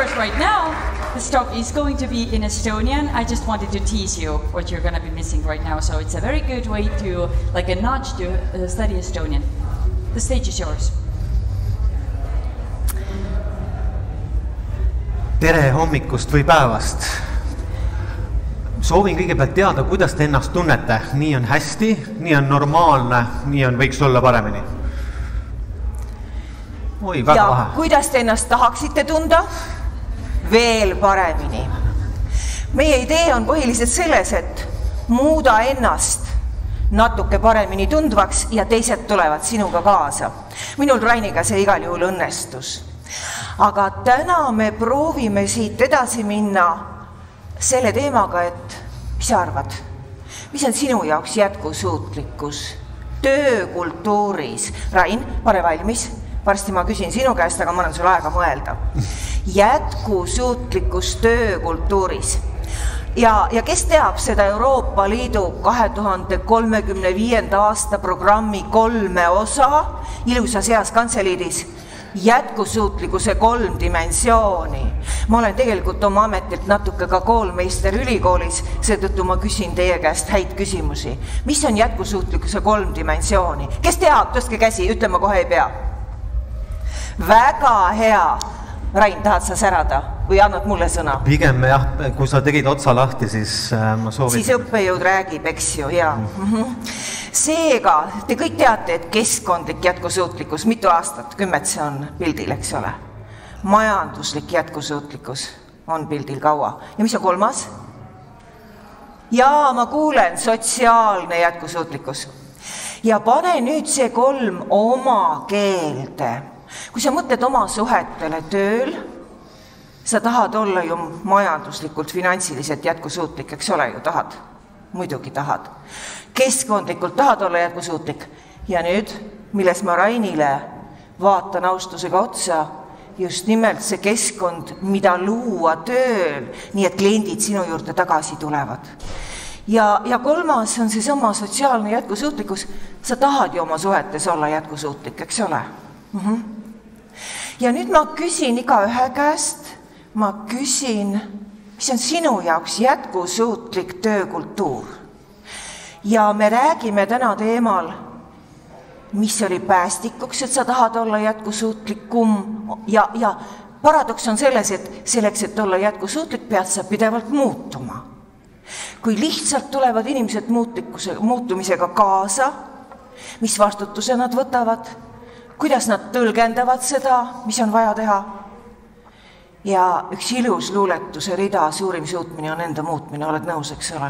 course, right now, this talk is going to be in Estonian. I just wanted to tease you what you're going to be missing right now. So it's a very good way to, like a nudge to study Estonian. The stage is yours. Tere hommikust või päevast. Soovin kõigepealt teada, kuidas te ennast tunnete. Nii on hästi, nii on normaalne, nii on võiks olla paremini. Oi, väga vahe. Ja kuidas te ennast tahaksite tunda? Veel paremini. Meie idee on põhiliselt selles, et muuda ennast natuke paremini tundvaks ja teised tulevad sinuga kaasa. Minul Rainiga see igal juhul õnnestus. Aga täna me proovime siit edasi minna selle teemaga, et mis sa arvad? Mis on sinu jaoks jätkusuutlikkus töökultuuris? Rain, pane valmis. Varsti ma küsin sinu käest, aga ma annan sulle aega mõelda. Jätkusuutlikkus töökultuuris. Ja kes teab seda Euroopa Liidu 2035. aasta programmi 3 osa ilusas heas kantseliidis? Jätkusuutlikkuse 3 dimensiooni. Ma olen tegelikult oma ametilt natuke ka koolmeister ülikoolis, seetõttu ma küsin teie käest häid küsimusi. Mis on jätkusuutlikkuse 3 dimensiooni? Kes teab? Tõstke käsi, ütlema kohe ei pea. Väga hea. Rain, tahad sa särada või annad mulle sõna? Pigem jah, kui sa tegid otsa lahti, siis ma soovin. Siis õppejõud räägib, eks ju, jaa. Seega, te kõik teate, et keskkondlik jätkusuutlikkus, mitu aastat, 10 see on pildil, eks ole. Majanduslik jätkusuutlikkus on pildil kaua. Ja mis on 3? Jaa, ma kuulen, sotsiaalne jätkusuutlikkus. Ja pane nüüd see 3 oma keelde. Kui sa mõtled oma suhetele tööl, sa tahad olla ju majanduslikult, finantsiliselt jätkusuutlik, eks ole ju, tahad? Muidugi tahad. Keskkondlikult tahad olla jätkusuutlik. Ja nüüd, milles ma Rainile vaatan austusega otsa, just nimelt see keskkond, mida luua tööl, nii et kliendid sinu juurde tagasi tulevad. Ja 3 on see sama sotsiaalne jätkusuutlikkus. Sa tahad ju oma suhetes olla jätkusuutlik, eks ole? Ja nüüd ma küsin iga ühe käest, ma küsin, mis on sinu jaoks jätkusuutlik töökultuur. Ja me räägime täna teemal, mis oli päästikuks, et sa tahad olla jätkusuutlikum. Ja paradoks on selles, et selleks, et olla jätkusuutlik, pead sa pidevalt muutuma. Kui lihtsalt tulevad inimesed muutumisega kaasa, mis vastutuse nad võtavad, kuidas nad tõlgendavad seda, mis on vaja teha. Ja üks ilus luuletuse rida, suurim suutmine on enda muutmine, oled nõus, eks ole?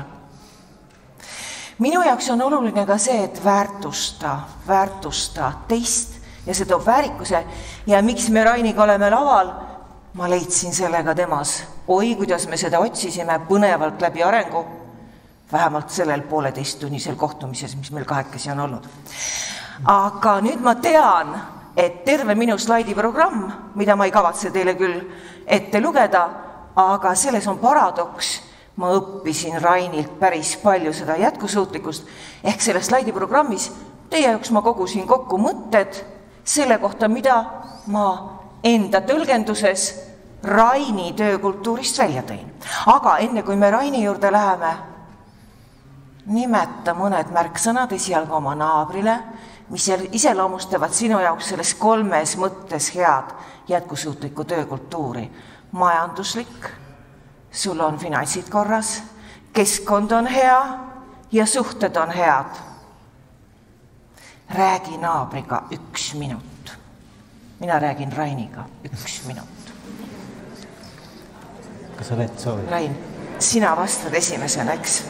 Minu jaoks on oluline ka see, et väärtusta teist ja see toob väärikuse. Ja miks me Rainiga oleme laval? Ma leidsin sellega temas. Oi, kuidas me seda otsisime põnevalt läbi arengu, vähemalt sellel 1,5-tunnisel kohtumises, mis meil 2 on olnud. Aga nüüd ma tean, et terve minu slaidiprogramm, mida ma ei kavatse teile küll ette lugeda, aga selles on paradoks. Ma õppisin Rainilt päris palju seda jätkusuutlikkust, ehk selles slaidiprogrammis teie jaoks ma kogusin kokku mõtted selle kohta, mida ma enda tõlgenduses Raini töökultuurist välja tõin. Aga enne kui me Raini juurde läheme, nimeta mõned märksõnad esialgu oma naabrile, mis iseloomustavad sinu jaoks selles 3 mõttes head jätkusuutlikku töökultuuri. Majanduslik, sul on finantsid korras, keskkond on hea ja suhted on head. Räägi naabriga 1 minut. Mina räägin Rainiga 1 minut. Kas sa oled soovid? Rain, sina vastad esimesena, eks?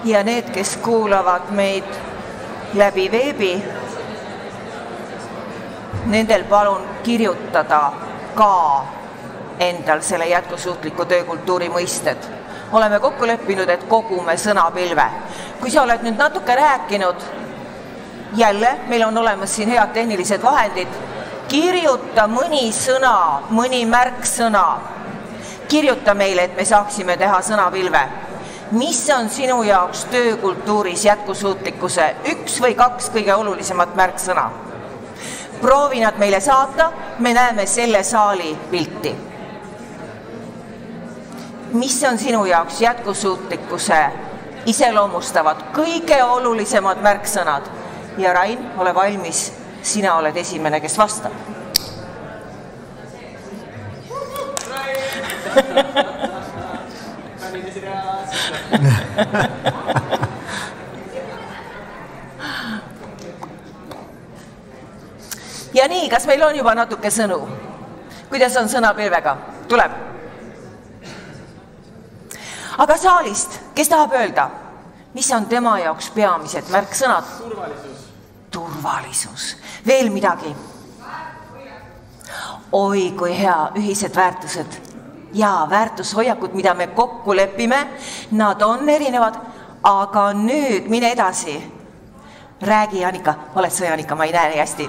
ja need, kes kuulavad meid läbi veebi, nendel palun kirjutada ka endal selle jätkusuutliku töökultuuri mõisted. Oleme kokku leppinud, et kogume sõnapilve. Kui sa oled nüüd natuke rääkinud, jälle meil on olemas siin head tehnilised vahendid, kirjuta mõni sõna, mõni märksõna. Kirjuta meile, et me saaksime teha sõnapilve. Mis on sinu jaoks töökultuuris jätkusuutlikkuse 1 või 2 kõige olulisemat märksõna? Proovi nad meile saata, me näeme selle saali pilti. Mis on sinu jaoks jätkusuutlikkuse iseloomustavad kõige olulisemad märksõnad? Ja Rain, ole valmis, sina oled esimene, kes vastab. Ja nii, kas meil on juba natuke sõnu? Kuidas on sõnapilvega? Tuleb. Aga saalist, kes tahab öelda, mis on tema jaoks peamised märksõnad? Turvalisus. Veel midagi? Oi, kui hea, ühised väärtused. Ja väärtushoiakud, mida me kokku lepime, nad on erinevad, aga nüüd mine edasi. Räägi, Annika, oled sa, Annika, ma ei näe nii hästi.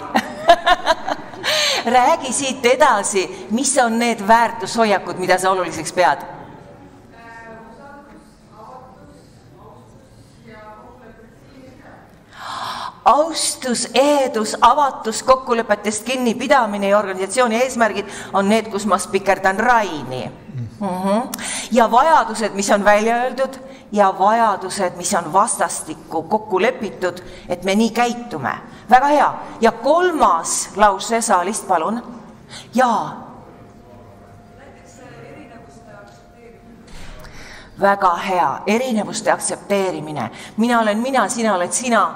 Räägi siit edasi, mis on need väärtushoiakud, mida sa oluliseks pead? Austus, ehedus, avatus, kokkulepetest kinnipidamine ja organisatsiooni eesmärgid on need, kus ma spikerdan Raini. Ja vajadused, mis on välja öeldud, ja vajadused, mis on vastastikku kokku lepitud, et me nii käitume. Väga hea. Ja 3. lause saalist, palun. Jaa. Väga hea. Erinevuste aktsepteerimine. Mina olen mina, sina oled sina.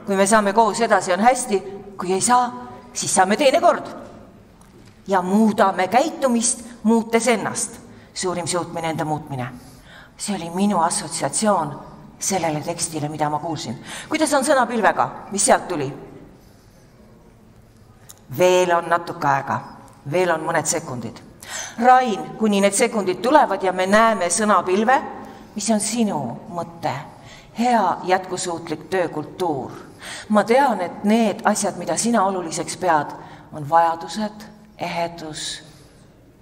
Kui me saame koos edasi, on hästi. Kui ei saa, siis saame teine kord. Ja muudame käitumist, muutes ennast. Suurim suutmine, enda muutmine. See oli minu assotsiatsioon sellele tekstile, mida ma kuulsin. Kuidas on sõnapilvega? Mis sealt tuli? Veel on natuke aega. Veel on mõned sekundid. Rain, kuni need sekundid tulevad ja me näeme sõnapilve, mis on sinu mõte? Hea jätkusuutlik töökultuur. Ma tean, et need asjad, mida sina oluliseks pead, on vajadused, ehedus,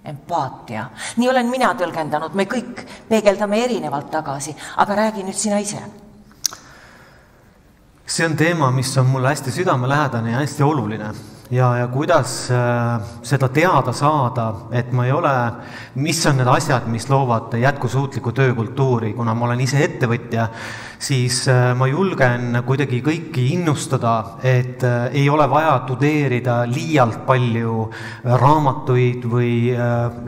empaatia. Nii olen mina tõlgendanud, me kõik peegeldame erinevalt tagasi, aga räägi nüüd sina ise. See on teema, mis on mulle hästi südamelähedane ja hästi oluline. Ja kuidas seda teada saada, et ma ei ole, mis on need asjad, mis loovad jätkusuutliku töökultuuri, kuna ma olen ise ettevõtja, siis ma julgen kuidagi kõiki innustada, et ei ole vaja tudeerida liialt palju raamatuid või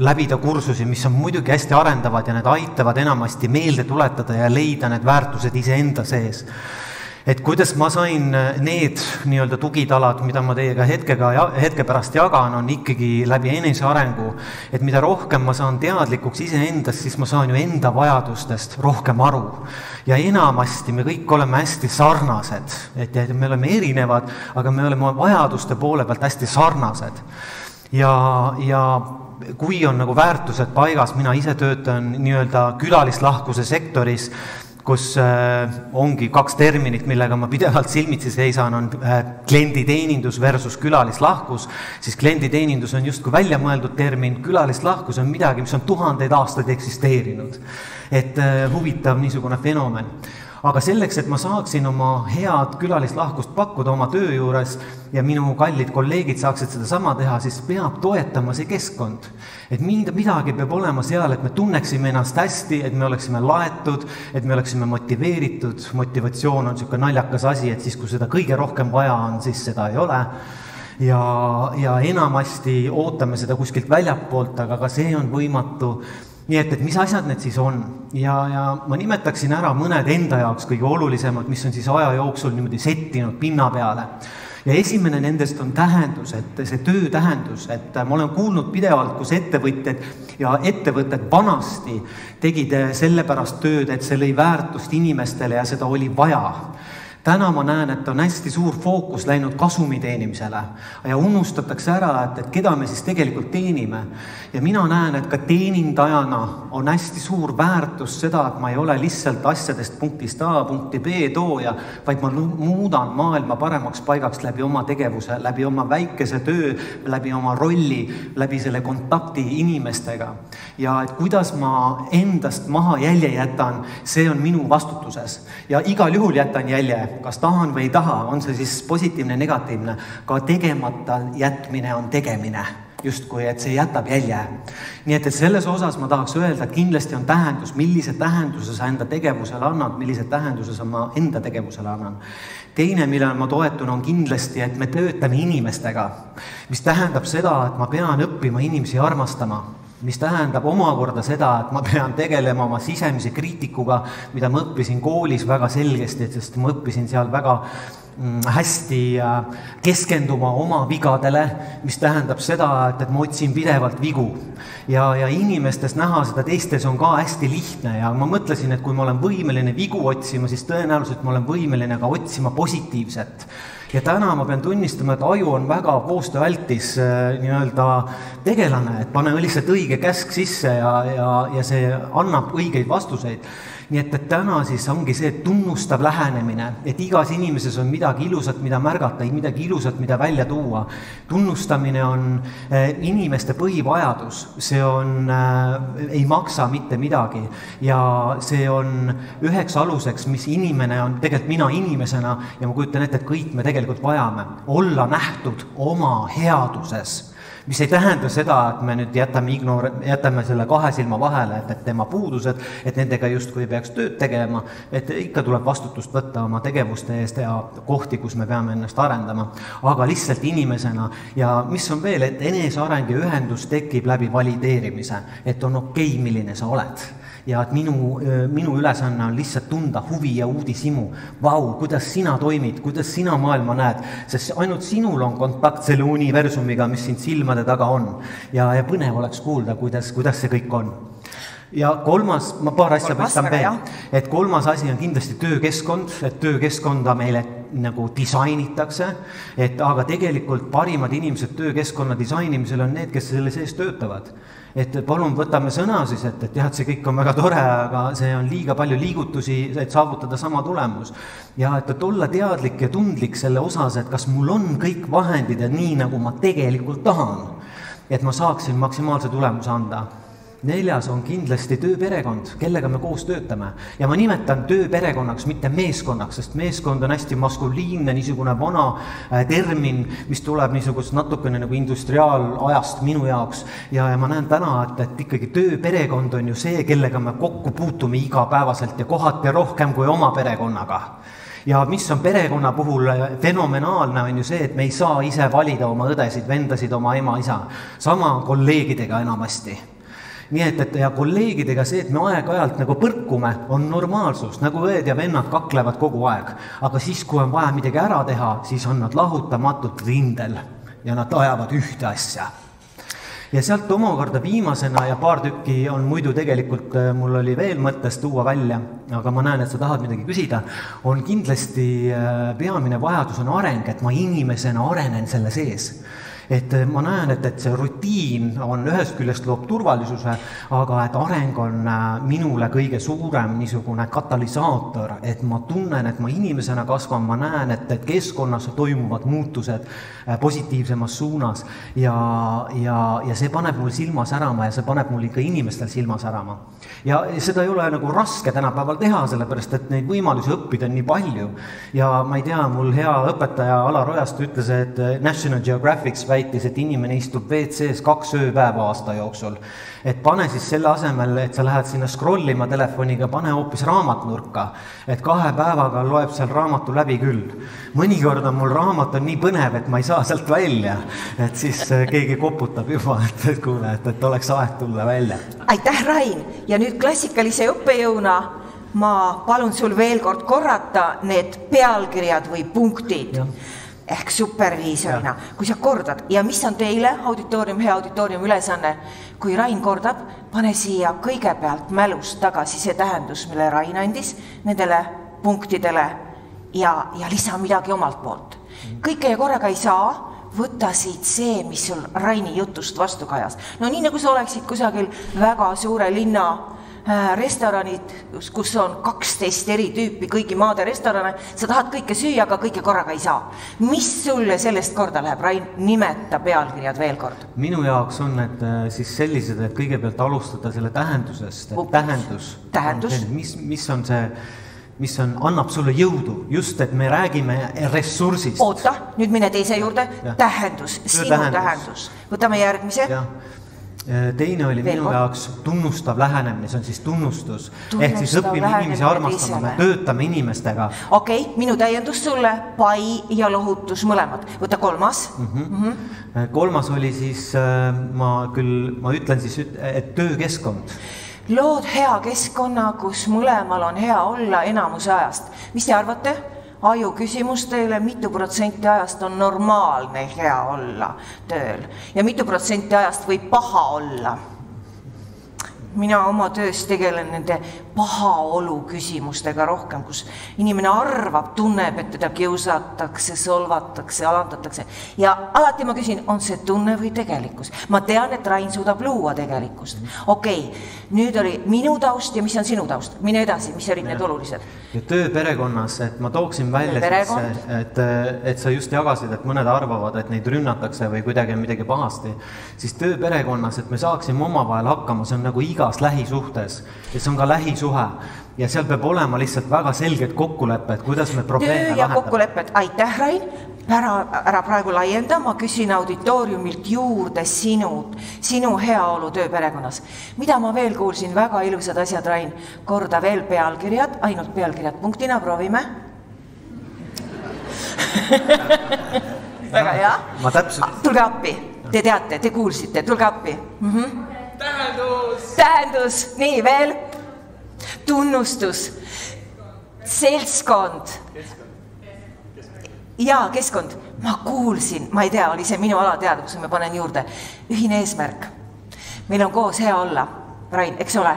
läbida kursusi, mis on muidugi hästi arendavad ja need aitavad enamasti meelde tuletada ja leida need väärtused iseenda sees. Et kuidas ma sain need nii-öelda tugitalad, mida ma teiega hetke pärast jagan, on ikkagi läbi enesearengu, et mida rohkem ma saan teadlikuks iseendast, siis ma saan ju enda vajadustest rohkem aru. Ja enamasti me kõik oleme hästi sarnased, et me oleme erinevad, aga me oleme vajaduste poole pealt hästi sarnased. Ja kui on nagu väärtused paigas, mina ise töötan nii-öelda külalislahkuse sektoris, kus ongi 2 terminit, millega ma pidevalt silmitsi seisan, on klienditeenindus versus külalislahkus, siis klienditeenindus on justkui välja mõeldud termin, külalislahkus on midagi, mis on 1000 aastaid eksisteerinud. Et huvitav niisugune fenomen. Aga selleks, et ma saaksin oma head külalislahkust pakkuda oma töö juures ja minu kallid kolleegid saaksid seda sama teha, siis peab toetama see keskkond. Et midagi peab olema seal, et me tunneksime ennast hästi, et me oleksime laetud, et me oleksime motiveeritud. Motivatsioon on selline naljakas asi, et siis kui seda kõige rohkem vaja on, siis seda ei ole. Ja enamasti ootame seda kuskilt väljapoolt, aga ka see on võimatu. Nii et mis asjad need siis on? Ja ma nimetaksin ära mõned enda jaoks kõige olulisemad, mis on siis aja jooksul niimoodi settinud pinna peale. Ja esimene nendest on tähendus, et see töö tähendus, et ma olen kuulnud pidevalt, kus ettevõtjad ja ettevõtted vanasti tegid sellepärast tööd, et see lõi väärtust inimestele ja seda oli vaja. Täna ma näen, et on hästi suur fookus läinud kasumi teenimisele ja unustatakse ära, et keda me siis tegelikult teenime. Ja mina näen, et ka teenindajana on hästi suur väärtus seda, et ma ei ole lihtsalt asjadest punktist A punkti B tooja, vaid ma muudan maailma paremaks paigaks läbi oma tegevuse, läbi oma väikese töö, läbi oma rolli, läbi selle kontakti inimestega. Ja et kuidas ma endast maha jälje jätan, see on minu vastutuses. Ja igal juhul jätan jälje, kas tahan või ei taha, on see siis positiivne, negatiivne, ka tegemata jätmine on tegemine, justkui, et see jätab jälje. Nii et selles osas ma tahaks öelda, et kindlasti on tähendus, millise tähenduse sa enda tegevusele annad, millise tähenduse sa ma enda tegevusele annan. Teine, millele ma toetun, on kindlasti, et me töötame inimestega, mis tähendab seda, et ma pean õppima inimesi armastama, mis tähendab omakorda seda, et ma pean tegelema oma sisemise kriitikuga, mida ma õppisin koolis väga selgesti, sest ma õppisin seal väga hästi keskenduma oma vigadele, mis tähendab seda, et ma otsin pidevalt vigu. Ja inimestes näha seda teistes on ka hästi lihtne ja ma mõtlesin, et kui ma olen võimeline vigu otsima, siis tõenäoliselt ma olen võimeline ka otsima positiivset. Ja täna ma pean tunnistama, et aju on väga koostööaltis nii-öelda tegelane, et pane lihtsalt õige käsk sisse ja see annab õigeid vastuseid. Nii et täna siis ongi see tunnustav lähenemine, et igas inimeses on midagi ilusat, mida märgata, midagi ilusat, mida välja tuua. Tunnustamine on inimeste põhivajadus, see on, ei maksa mitte midagi ja see on üheks aluseks, mis inimene on, tegelikult mina inimesena ja ma kujutan ette, et kõik me tegelikult vajame, olla nähtud oma headuses. Mis ei tähenda seda, et me nüüd jätame selle kahe silma vahele, et tema puudused, et nendega justkui peaks tööd tegema, et ikka tuleb vastutust võtta oma tegevuste eest ja kohti, kus me peame ennast arendama, aga lihtsalt inimesena. Ja mis on veel, et eneseareng ja ühendus tekib läbi valideerimise, et on okei, milline sa oled. Ja et minu ülesanne on lihtsalt tunda huvi ja uudishimu. Vau, kuidas sina toimid, kuidas sina maailma näed, sest ainult sinul on kontakt selle universumiga, mis sind silmade taga on. Ja põnev oleks kuulda, kuidas see kõik on. Ja kolmas, ma paar asja võistan veel, et kolmas asi on kindlasti töökeskkond, et töökeskkonda meile nagu disainitakse, aga tegelikult parimad inimesed töökeskkonna disainimisel on need, kes selle sees töötavad. Et palun võtame sõna siis, et jah, et see kõik on väga tore, aga see on liiga palju liigutusi, et saavutada sama tulemus. Ja et olla teadlik ja tundlik selle osas, et kas mul on kõik vahendid ja nii, nagu ma tegelikult tahan, et ma saaksin maksimaalse tulemuse anda. 4. on kindlasti tööperekond, kellega me koos töötame. Ja ma nimetan tööperekonnaks, mitte meeskonnaks, sest meeskond on hästi maskuliinne, niisugune vana termin, mis tuleb niisugust natukene nagu industriaalajast minu jaoks. Ja ma näen täna, et ikkagi tööperekond on ju see, kellega me kokku puutume igapäevaselt ja kohati rohkem kui oma perekonnaga. Ja mis on perekonna puhul fenomenaalne on ju see, et me ei saa ise valida oma õdesid, vendasid, oma ema, isa. Sama kolleegidega enamasti. Nii et ja kolleegidega see, et me aeg-ajalt nagu põrkume, on normaalsus, nagu õed ja vennad kaklevad kogu aeg. Aga siis, kui on vaja midagi ära teha, siis on nad lahutamatult rindel ja nad ajavad ühte asja. Ja sealt omakorda viimasena ja paar tükki on muidu tegelikult, mul oli veel mõttes tuua välja, aga ma näen, et sa tahad midagi küsida, on kindlasti peamine vajadus on areng, et ma inimesena arenen selle sees. Et ma näen, et see rutiin on ühest küljest loob turvalisuse, aga et areng on minule kõige suurem niisugune katalüsaator, et ma tunnen, et ma inimesena kasvan, ma näen, et keskkonnas toimuvad muutused positiivsemas suunas ja see paneb mul silma särama ja see paneb mul ikka inimestel silma särama. Ja seda ei ole nagu raske tänapäeval teha, sellepärast, et neid võimalusi õppida on nii palju. Ja ma ei tea, mul hea õpetaja Alar Ojast ütles, et National Geographic väitis, et inimene istub WC-s 2 ööpäeva aasta jooksul. Et pane siis selle asemel, et sa lähed sinna scrollima telefoniga, pane hoopis raamatnurka, et 2 päevaga loeb seal raamatu läbi küll. Mõnikord on mul raamat on nii põnev, et ma ei saa sealt välja, et siis keegi koputab juba, et kuule, et oleks aeg tulla välja. Aitäh, Rain! Ja nüüd klassikalise õppejõuna ma palun sul veel kord korrata need pealkirjad või punktid. ehk superviisorina, kui sa kordad ja mis on teile hea auditooriumi ülesanne, kui Rain kordab, pane siia kõigepealt mälust tagasi see tähendus, mille Rain andis nendele punktidele ja lisa midagi omalt poolt. Kõike ja korraga ei saa, võta siit see, mis sul Raini jutust vastu kajas. No nii nagu sa oleksid kusagil väga suure linna restoranid, kus on 12 eri tüüpi kõigi maade restorane, sa tahad kõike süüa, aga kõike korraga ei saa. Mis sulle sellest korda läheb? Rain, nimeta pealkirjad veel kord. Minu jaoks on need siis sellised, et kõigepealt alustada selle tähendusest. Tähendus. Mis annab sulle jõudu, just et me räägime ressursist. Oota, nüüd mine teise juurde. Tähendus, sinu tähendus. Võtame järgmise. Teine oli minu jaoks tunnustav lähenemine, see on siis tunnustus. Ehk siis õpime inimesi armastama, me töötame inimestega. Okei, minu täiendus sulle, pai ja lohutus mõlemad. Võta kolmas. Kolmas oli siis, ma ütlen siis, et töökeskkond. Lood hea keskkonna, kus mõlemal on hea olla enamuse ajast. Mis te arvate? Aju küsimus teile, mitu protsenti ajast on normaalne hea olla tööl ja mitu protsenti ajast võib paha olla. Mina oma töös tegelen nende pahaolu küsimustega rohkem, kus inimene arvab, tunneb, et teda kiusatakse, solvatakse, alandatakse. Ja alati ma küsin, on see tunne või tegelikkus? Ma tean, et Rain suudab luua tegelikkust. Okei, nüüd oli minu taust ja mis on sinu taust? Mine edasi, mis olid need olulised? Ja töö perekonnas, et ma tooksin välja, et sa just jagasid, et mõned arvavad, et neid rünnatakse või kuidagi midagi pahasti, siis töö perekonnas, et me saaksime omavahel hakkama, see on nagu igas lähisuhtes ja see on ka lähisuhe ja seal peab olema lihtsalt väga selged kokkulepped, kuidas me probleeme lahendame. Töö ja kokkulepped, aitäh Rain, ära praegu laienda, ma küsin auditooriumilt juurde sinu heaolu töö perekonnas. Mida ma veel kuulsin, väga ilusad asjad, Rain, korda veel pealkirjad, ainult pealkirjad punktina, proovime. Väga hea. Tulge appi, te teate, te kuulsite, tulge appi. Tähendus, nii veel. Tunnustus, seltskond. Ja keskkond. Ma kuulsin, ma ei tea, oli see minu alateadvus, ma panen juurde. Ühine eesmärk. Meil on koos hea olla. Rain, eks ole?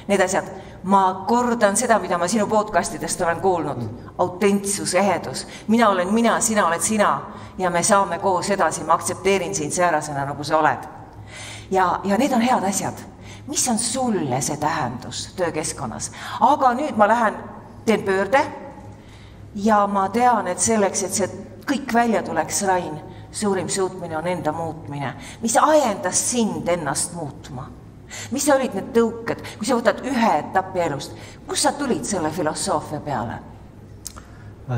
Need asjad. Ma kordan seda, mida ma sinu podcastidest olen kuulnud. Autentsus, ehedus. Mina olen mina, sina oled sina. Ja me saame koos edasi, ma aktsepteerin sind säärasena, nagu sa oled. Ja need on head asjad. Mis on sulle see tähendus töökeskkonnas? Aga nüüd ma teen pöörde ja ma tean, et selleks, et see kõik välja tuleks, Rain, suurim suutmine on enda muutmine. Mis ajendas sind ennast muutma? Mis olid need tõuked, kui sa võtad ühe etapi elust? Kus sa tulid selle filosoofia peale?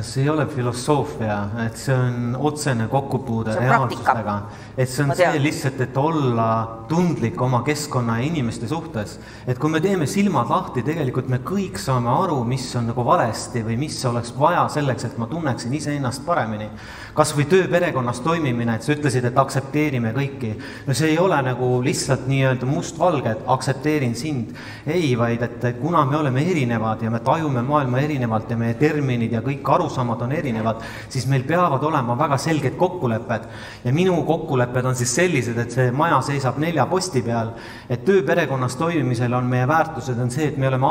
See ei ole filosoofia, et see on otsene kokkupuude reaalsustega. Et see on see lihtsalt, et olla tundlik oma keskkonna ja inimeste suhtes. Et kui me teeme silmad lahti, tegelikult me kõik saame aru, mis on nagu valesti või mis oleks vaja selleks, et ma tunneksin ise ennast paremini. Kas või töö perekonnas toimimine, et sa ütlesid, et aksepteerime kõiki. No see ei ole nagu lihtsalt nii-öelda must-valge, et aksepteerin sind. Ei, vaid et kuna me oleme erinevad ja me tajume maailma erinevalt ja meie terminid ja kõik arusaamad on erinevad, siis meil peavad olema väga selged kokkulepped. Ja minu kokkulepped on siis sellised, et see maja seisab 4 posti peal, et töö perekonnas toimimisel on meie väärtused on see, et me oleme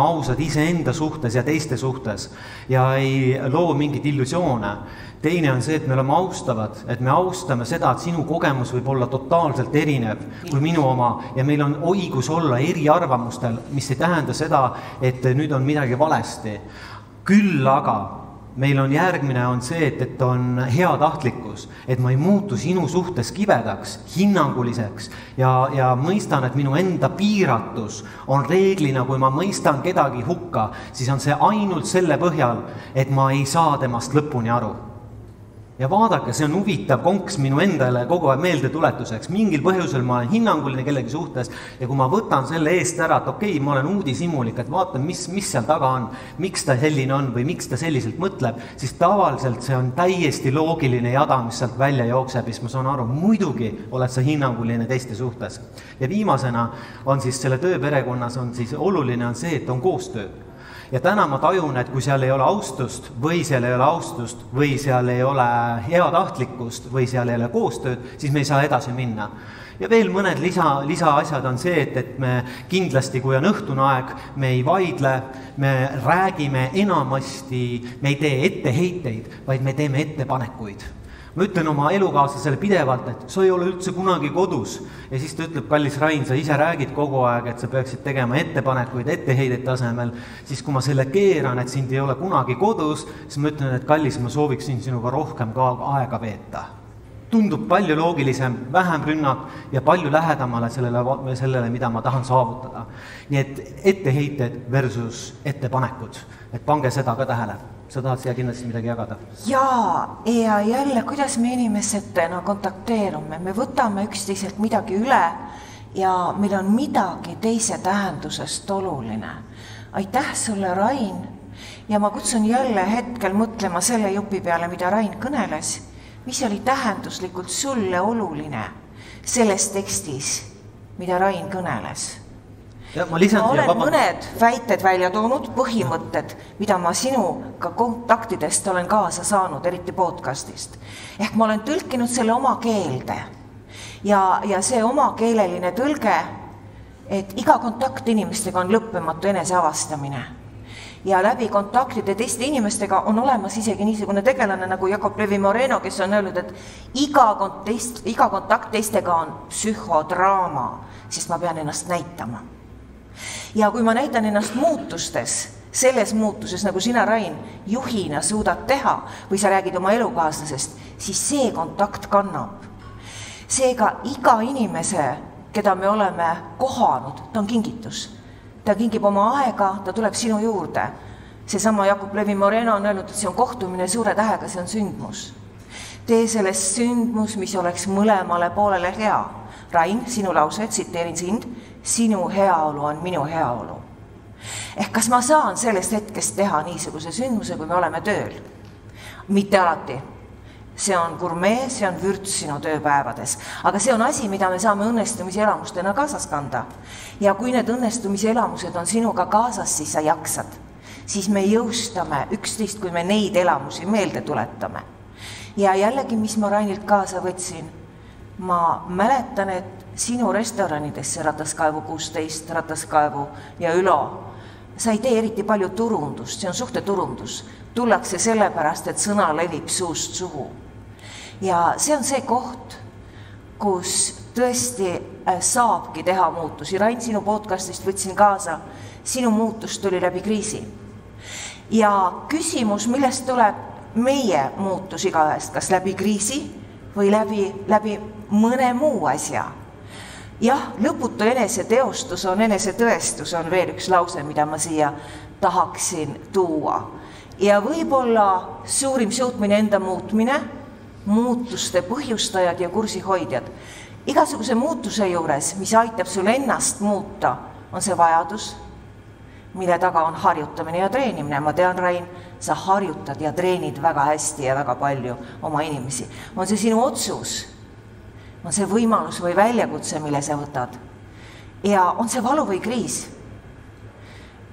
ausad iseenda suhtes ja teiste suhtes ja ei loo mingit illusioone. Teine on see, et me oleme austavad, et me austame seda, et sinu kogemus võib olla totaalselt erinev kui minu oma ja meil on õigus olla eriarvamustel, mis ei tähenda seda, et nüüd on midagi valesti. Küll aga meil on järgmine on see, et on hea tahtlikkus, et ma ei muutu sinu suhtes kibedaks, hinnanguliseks ja mõistan, et minu enda piiratus on reeglina, kui ma mõistan kedagi hukka, siis on see ainult selle põhjal, et ma ei saa temast lõpuni aru. Ja vaadake, see on huvitav konks minu endale kogu aeg meelde tuletuseks. Mingil põhjusel ma olen hinnanguline kellegi suhtes ja kui ma võtan selle eest ära, et okei, ma olen uudishimulik, et vaatan, mis seal taga on, miks ta selline on või miks ta selliselt mõtleb, siis tavaliselt see on täiesti loogiline jada, mis sealt välja jookseb, siis ma saan aru, muidugi oled sa hinnanguline teiste suhtes. Ja viimasena on siis selle tööperekonnas on siis oluline on see, et on koostöö. Ja täna ma tajun, et kui seal ei ole austust või seal ei ole austust või seal ei ole heatahtlikkust või seal ei ole koostööd, siis me ei saa edasi minna. Ja veel mõned lisaasjad on see, et me kindlasti, kui on õhtune aeg, me ei vaidle, me räägime enamasti, me ei tee etteheiteid, vaid me teeme ettepanekuid. Ma ütlen oma elukaaslasele pidevalt, et sa ei ole üldse kunagi kodus. Ja siis ta ütleb, kallis Rain, sa ise räägid kogu aeg, et sa peaksid tegema ettepanekuid etteheidet tasemel. Siis kui ma selle keeran, et sind ei ole kunagi kodus, siis ma ütlen, et kallis, ma sooviksin sinuga rohkem ka aega veeta. Tundub palju loogilisem, vähem rünnak ja palju lähedamale sellele, mida ma tahan saavutada. Nii et etteheited versus ettepanekud. Et pange seda ka tähele. Sa tahad siia kindlasti midagi jagada? Jaa, ja jälle, kuidas me inimesetena kontakteerume. Me võtame üksteiselt midagi üle ja meil on midagi teise tähendusest oluline. Aitäh sulle, Rain. Ja ma kutsun jälle hetkel mõtlema selle jupi peale, mida Rain kõneles. Mis oli tähenduslikult sulle oluline selles tekstis, mida Rain kõneles? Ma olen mõned väited välja toonud, põhimõtted, mida ma sinuga kontaktidest olen kaasa saanud, eriti podcastist. Ehk ma olen tõlkinud selle oma keelde. Ja see oma keeleline tõlge, et iga kontakt inimestega on lõppematu eneseavastamine. Ja läbi kontaktide teiste inimestega on olemas isegi niisugune tegelane nagu Jakob Levi-Moreno, kes on öelnud, et iga kontakt teistega on psühhodraama, sest ma pean ennast näitama. Ja kui ma näitan ennast muutustes, selles muutuses, nagu sina, Rain, juhina suudad teha või sa räägid oma elukaaslasest, siis see kontakt kannab. Seega iga inimese, keda me oleme kohanud, ta on kingitus. Ta kingib oma aega, ta tuleb sinu juurde. Seesama Jakob Levi-Moreno on öelnud, et see on kohtumine suure tähega, see on sündmus. Tee sellest sündmus, mis oleks mõlemale poolele hea. Rain, sinu lause, tsiteerin sind, sinu heaolu on minu heaolu. Ehk kas ma saan sellest hetkest teha niisuguse sündmuse, kui me oleme tööl? Mitte alati. See on gurmee, see on vürts sinu tööpäevades. Aga see on asi, mida me saame õnnestumise elamustena kaasas kanda. Ja kui need õnnestumise elamused on sinuga kaasas, siis sa jaksad. Siis me jõustame üksteist, kui me neid elamusi meelde tuletame. Ja jällegi, mis ma Rainilt kaasa võtsin, ma mäletan, et sinu restoranidesse Rataskaevu 16, Rataskaevu ja Ülo, sa ei tee eriti palju turundust, see on suhteturundus. Tullakse sellepärast, et sõna levib suust suhu. Ja see on see koht, kus tõesti saabki teha muutusi. Rain, sinu podcastist võtsin kaasa, sinu muutus tuli läbi kriisi. Ja küsimus, millest tuleb meie muutus igaühest, kas läbi kriisi või läbi mõne muu asja. Jah, lõputu eneseteostus on enesetõestus, on veel üks lause, mida ma siia tahaksin tuua. Ja võib-olla suurim suutmine enda muutmine, muutuste põhjustajad ja kursihoidjad. Igasuguse muutuse juures, mis aitab sul ennast muuta, on see vajadus, mille taga on harjutamine ja treenimine. Ma tean, Rain, sa harjutad ja treenid väga hästi ja väga palju oma inimesi. On see sinu otsus? On see võimalus või väljakutse, mille sa võtad? Ja on see valu või kriis?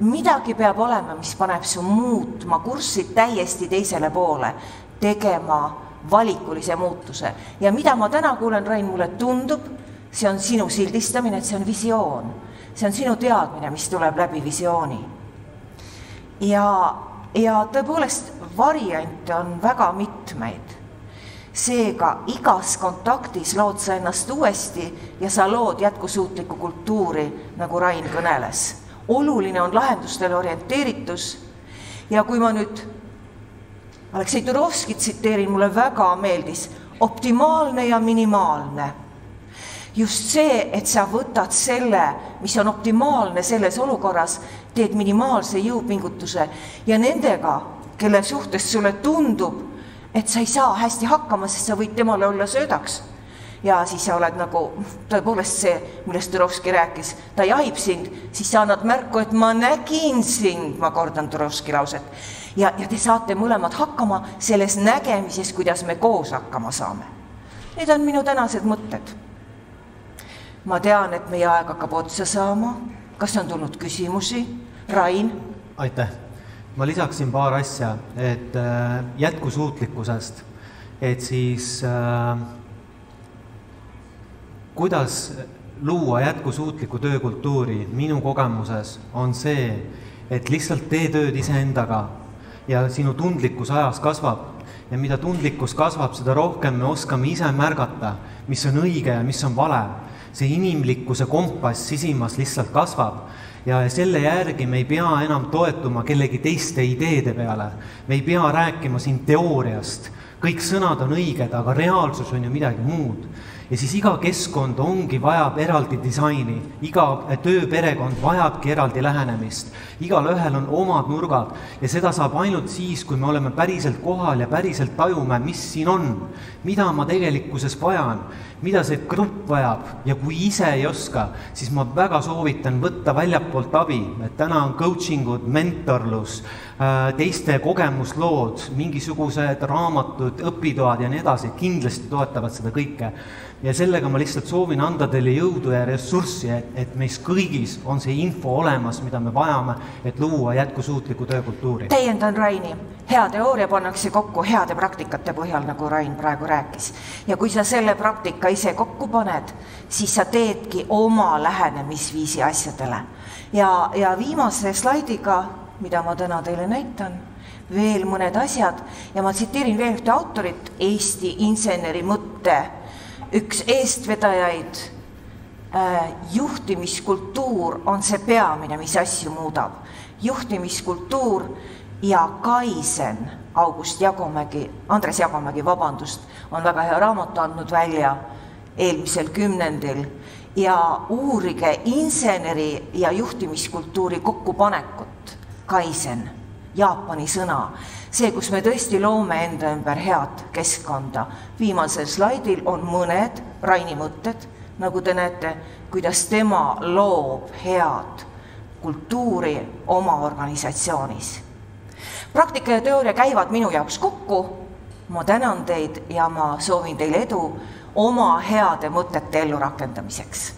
Midagi peab olema, mis paneb su muutma kurssi täiesti teisele poole, tegema valikulise muutuse. Ja mida ma täna kuulen, Rain, mulle tundub, see on sinu sildistamine, et see on visioon. See on sinu teadmine, mis tuleb läbi visiooni. Ja tõepoolest variante on väga mitmeid. Seega igas kontaktis lood sa ennast uuesti ja sa lood jätkusuutliku kultuuri, nagu Rain kõneles. Oluline on lahendustele orienteeritus ja kui ma nüüd Aleksei Turovski tsiteerin, mulle väga meeldis, optimaalne ja minimaalne. Just see, et sa võtad selle, mis on optimaalne selles olukorras, teed minimaalse jõupingutuse ja nendega, kelle suhtes sulle tundub, et sa ei saa hästi hakkama, sest sa võid temale olla söödaks. Ja siis sa oled nagu, tõepoolest see, millest Turovski rääkis, ta jahib sind, siis sa annad märku, et ma nägin sind, ma kordan Turovski lauset. Ja te saate mõlemad hakkama selles nägemises, kuidas me koos hakkama saame. Need on minu tänased mõtted. Ma tean, et meie aeg hakkab otsa saama. Kas on tulnud küsimusi? Rain? Aitäh! ma lisaksin paar asja, et jätkusuutlikkusest, et siis kuidas luua jätkusuutliku töökultuuri minu kogemuses on see, et lihtsalt tee tööd iseendaga ja sinu tundlikkus ajas kasvab ja mida tundlikkus kasvab, seda rohkem me oskame ise märgata, mis on õige ja mis on vale. See inimlikkuse kompass sisimas lihtsalt kasvab ja selle järgi me ei pea enam toetuma kellegi teiste ideede peale. Me ei pea rääkima siin teooriast. Kõik sõnad on õiged, aga reaalsus on ju midagi muud. Ja siis iga keskkond ongi vajab eraldi disaini, iga tööperekond vajabki eraldi lähenemist. Igal ühel on omad nurgad ja seda saab ainult siis, kui me oleme päriselt kohal ja päriselt tajume, mis siin on, mida ma tegelikkuses vajan, mida see grupp vajab ja kui ise ei oska, siis ma väga soovitan võtta väljapoolt abi, et täna on coachingud, mentorlus, teiste kogemuslood, mingisugused raamatud, õpitoad ja nii edasi, kindlasti toetavad seda kõike. Ja sellega ma lihtsalt soovin anda teile jõudu ja ressurssi, et meis kõigis on see info olemas, mida me vajame, et luua jätkusuutliku töökultuuri. Täiendan Raini. Hea teooria pannakse kokku heade praktikate põhjal, nagu Rain praegu rääkis. Ja kui sa selle praktika ise kokku paned, siis sa teedki oma lähenemisviisi asjadele. Ja viimase slaidiga, mida ma täna teile näitan, veel mõned asjad ja ma tsiteerin veel ühte autorit, Eesti inseneri mõtte üks eestvedajaid. Juhtimiskultuur on see peamine, mis asju muudab. Juhtimiskultuur ja Kaizen, Andres Jagomägi, on väga hea raamat andnud välja eelmisel 10. ja uurige inseneri ja juhtimiskultuuri kokkupanekut. Kaizen, Jaapani sõna. See, kus me tõesti loome enda ümber head keskkonda. Viimasel slaidil on mõned Raini mõtted, nagu te näete, kuidas tema loob head kultuuri oma organisatsioonis. Praktika ja teooria käivad minu jaoks kokku. Ma tänan teid ja ma soovin teile edu oma heade mõtete ellurakendamiseks.